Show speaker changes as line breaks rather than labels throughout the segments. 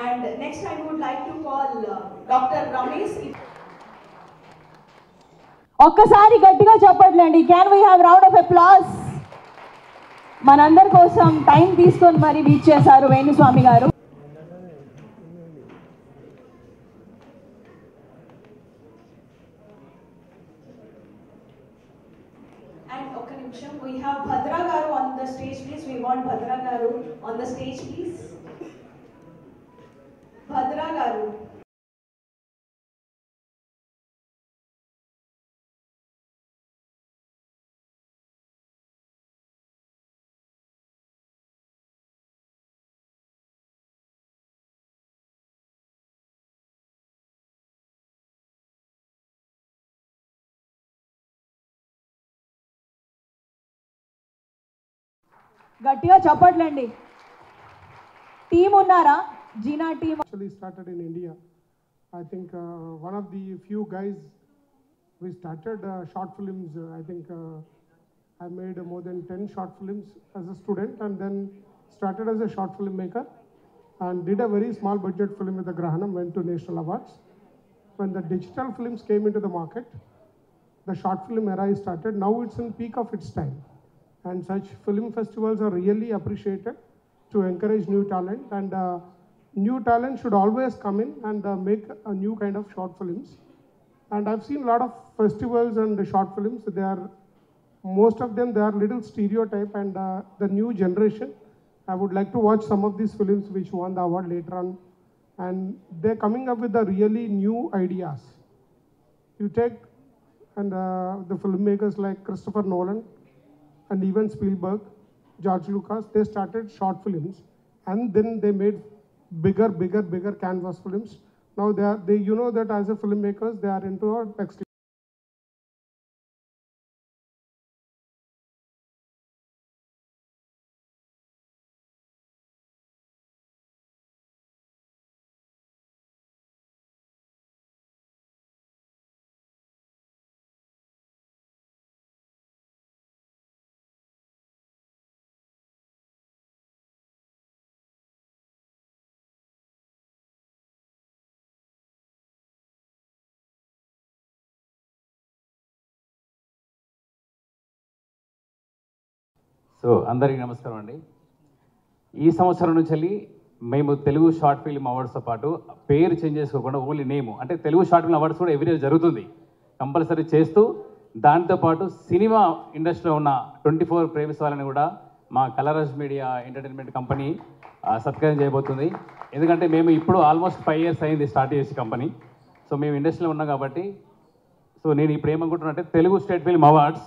And next I would like to call Dr. Ramesh.
ఒక్కసారి గట్టిగా చెప్పట్లేండి. Can we have round of applause? మనందరి కోసం టైం తీసుకొని మరి రీచ్ చేశారు వేణుస్వామి గారు.
And okay nimisham, we have Bhadra garu on the stage, please. We want Bhadra garu on the stage, please. Bhadra garu.
గట్టిగా చెప్పట్లేండి. టీం ఉన్నారా? జీనా team
actually started in India. I think one of the few guys we started short films. I think I made more than 10 short films as a student, and then started as a short film maker and did a very small budget film with the Grahanam, went to national awards. When the digital films came into the market, the short film era is started. Now it's in peak of its time, and such film festivals are really appreciated to encourage new talent, and new talent should always come in and make a new kind of short films. And I've seen a lot of festivals and short films. They are, most of them, they are little stereotype, and the new generation, I would like to watch some of these films which won the award later on, and they're coming up with the really new ideas. You take and the filmmakers like Christopher Nolan and even Spielberg, George Lucas, they started short films, and then they made bigger canvas films. Now they you know that as a filmmakers, they are into our next.
So అందరికీ నమస్కారం అండి. ఈ సంవత్సరం నుంచి వెళ్ళి మేము Telugu short film అవార్డ్స్తో పాటు పేరు చేంజ్ చేసుకోకుండా ఓన్లీ నేము, అంటే తెలుగు షార్ట్ ఫిల్మ్ అవార్డ్స్ కూడా ఎవ్రీ ఇయర్ జరుగుతుంది కంపల్సరీ చేస్తూ, దాంతోపాటు సినిమా ఇండస్ట్రీలో ఉన్న 24 ప్రేమిస్ వాళ్ళని కూడా మా కలరాజ్ మీడియా ఎంటర్టైన్మెంట్ కంపెనీ సత్కారం చేయబోతుంది. ఎందుకంటే మేము ఇప్పుడు ఆల్మోస్ట్ 5 years అయింది స్టార్ట్ చేసి కంపెనీ. సో మేము ఇండస్ట్రీలో ఉన్నాం కాబట్టి, సో నేను ఇప్పుడు ఏమనుకుంటున్నానంటే తెలుగు స్టేట్ ఫిల్మ్ అవార్డ్స్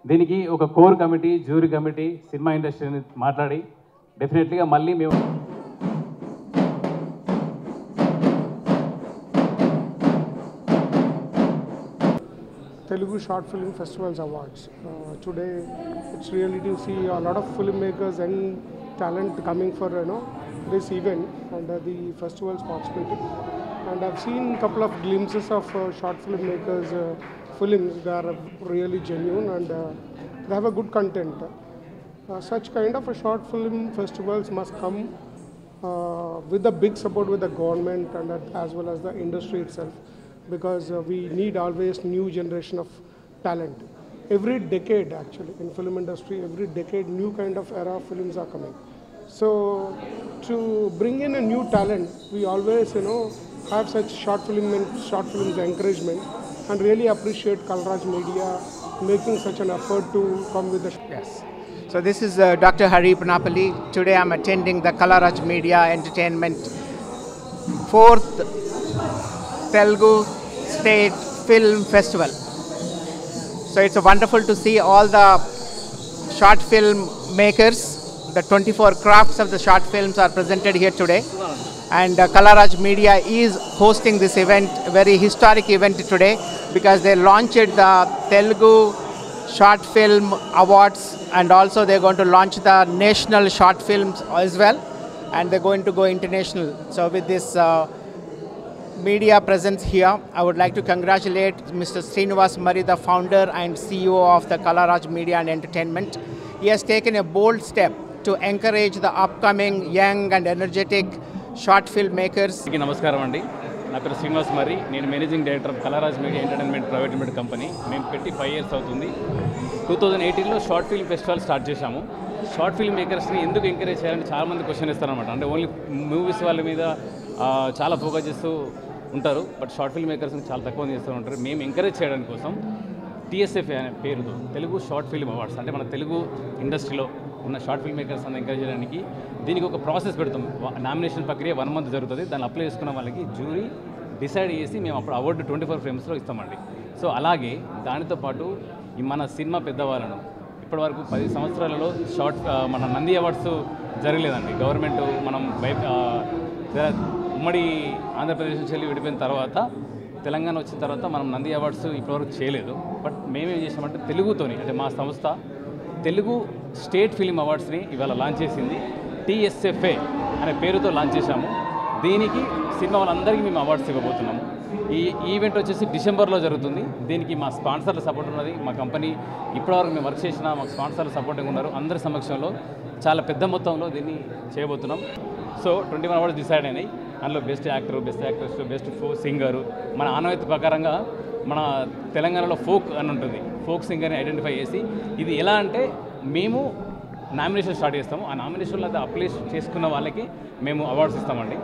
దీనికి ఒక core committee, jury committee, cinema ఇండస్ట్రీని మాట్లాడి డెఫినెట్లీగా మళ్ళీ మేము
Telugu Short Film Festivals Awards. Today, it's really to see a lot of filmmakers and talent coming for this event and the festivals participating. And I've seen a couple of glimpses of short filmmakers' films. They are really genuine and they have a good content. Such kind of a short film festivals must come with the big support with the government and as well as the industry itself, because we need always new generation of talent. Every decade actually in film industry, every decade new kind of era of films are coming. So to bring in a new talent, we always have such short films encouragement, and really appreciate Kalaraj Media making such an effort to come with the
Yes. So this is Dr. Hari Panapalli. Today I'm attending the Kalaraj Media Entertainment 4th Telugu State Film Festival. So it's wonderful to see all the short film makers. The 24 crafts of the short films are presented here today. And Kalaraj Media is hosting this event, a very historic event today, because they launched the Telugu Short Film Awards, and also they're going to launch the national short films as well, and they're going to go international. So with this media presence here, I would like to congratulate Mr. Srinivas Mari, the founder and CEO of the Kalaraj Media and Entertainment. He has taken a bold step to encourage the upcoming young and energetic short filmmakers.
నమస్కారం అండి, నా పేరు శ్రీనివాస్ మరి. నేను managing director of Kalraj media entertainment private limited company. మేము పెట్టి 5 years అవుతుంది. 2018లో షార్ట్ ఫిల్మ్ ఫెస్టివల్ స్టార్ట్ చేశాము. షార్ట్ ఫిల్మ్ మేకర్స్ని ఎందుకు ఎంకరేజ్ చేయాలని చాలామంది క్వశ్చన్ ఇస్తారనమాట. అంటే ఓన్లీ మూవీస్ వాళ్ళ మీద చాలా ఫోకస్ చేస్తూ ఉంటారు, బట్ షార్ట్ ఫిల్మ్ మేకర్స్ని చాలా తక్కువ చేస్తూ ఉంటారు. మేము ఎంకరేజ్ చేయడానికి కోసం TSF అనే పేరుతో తెలుగు షార్ట్ ఫిల్మ్ అవార్డ్స్, అంటే మన తెలుగు ఇండస్ట్రీలో ఉన్న షార్ట్ ఫిల్మ్ మేకర్స్ అని ఎంకరేజ్ చేయడానికి దీనికి ఒక ప్రాసెస్ పెడతాం. నామినేషన్ ప్రక్రియ 1 month జరుగుతుంది. దాన్ని అప్లై చేసుకున్న వాళ్ళకి జ్యూరీ డిసైడ్ చేసి మేము అప్పుడు అవార్డు 24 frames ఇస్తామండి. సో అలాగే దానితో పాటు మన సినిమా పెద్దవాళ్ళను ఇప్పటివరకు 10 సంవత్సరాలలో మన నంది అవార్డ్స్ జరగలేదండి. గవర్నమెంట్ మనం ఉమ్మడి ఆంధ్రప్రదేశ్ నుంచి వెళ్ళి విడిపోయిన తర్వాత తెలంగాణ వచ్చిన తర్వాత మనం నంది అవార్డ్స్ ఇప్పటివరకు చేయలేదు. బట్ మేమేం చేసామంటే తెలుగుతోని, అంటే మా సంస్థ తెలుగు స్టేట్ ఫిలిం అవార్డ్స్ని ఇవాళ లాంచ్ చేసింది. TSFA అనే పేరుతో లాంచ్ చేశాము. దీనికి సినిమా వాళ్ళందరికీ మేము అవార్డ్స్ ఇవ్వబోతున్నాము. ఈ ఈవెంట్ వచ్చేసి డిసెంబర్లో జరుగుతుంది. దీనికి మా స్పాన్సర్ల సపోర్ట్ ఉన్నది. మా కంపెనీ ఇప్పటివరకు మేము వర్క్ చేసిన మాకు స్పాన్సర్లు సపోర్టింగ్ ఉన్నారు. అందరి సమక్షంలో చాలా పెద్ద మొత్తంలో దీన్ని చేయబోతున్నాం. సో 21 అవార్డ్స్ డిసైడ్ అయినాయి. అందులో best actor, best actress, best singer. మన ఆనవాయితీ ప్రకారంగా మన తెలంగాణలో ఫోక్ అని ఉంటుంది. ఫోక్ సింగర్ని ఐడెంటిఫై చేసి ఇది ఎలా అంటే మేము నామినేషన్ స్టార్ట్ చేస్తాము. ఆ నామినేషన్లో అది అప్లై చేసుకున్న వాళ్ళకి మేము అవార్డ్స్ ఇస్తామండి.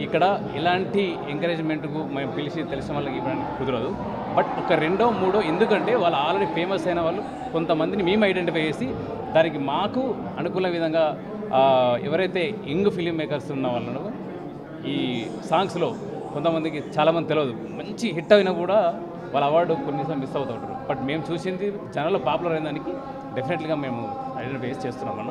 ఇక్కడ ఎలాంటి ఎంకరేజ్మెంట్కు మేము పిలిచి తెలిసిన వాళ్ళకి ఇవ్వడానికి కుదరదు. బట్ ఒక 2, 3 ఎందుకంటే వాళ్ళు ఆల్రెడీ ఫేమస్ అయిన వాళ్ళు కొంతమందిని మేము ఐడెంటిఫై చేసి దానికి మాకు అనుకూల విధంగా ఎవరైతే యంగ్ ఫిలిం మేకర్స్ ఉన్న వాళ్ళను ఈ సాంగ్స్లో కొంతమందికి చాలామంది తెలియదు, మంచి హిట్ అయినా కూడా వాళ్ళ అవార్డు కొన్నిసార్లు మిస్ అవుతూ ఉంటారు. బట్ మేము చూసింది జనాల్లో పాపులర్ అయిన దానికి డెఫినెట్గా మేము ఐడెంటిఫై చేస్తున్నాం.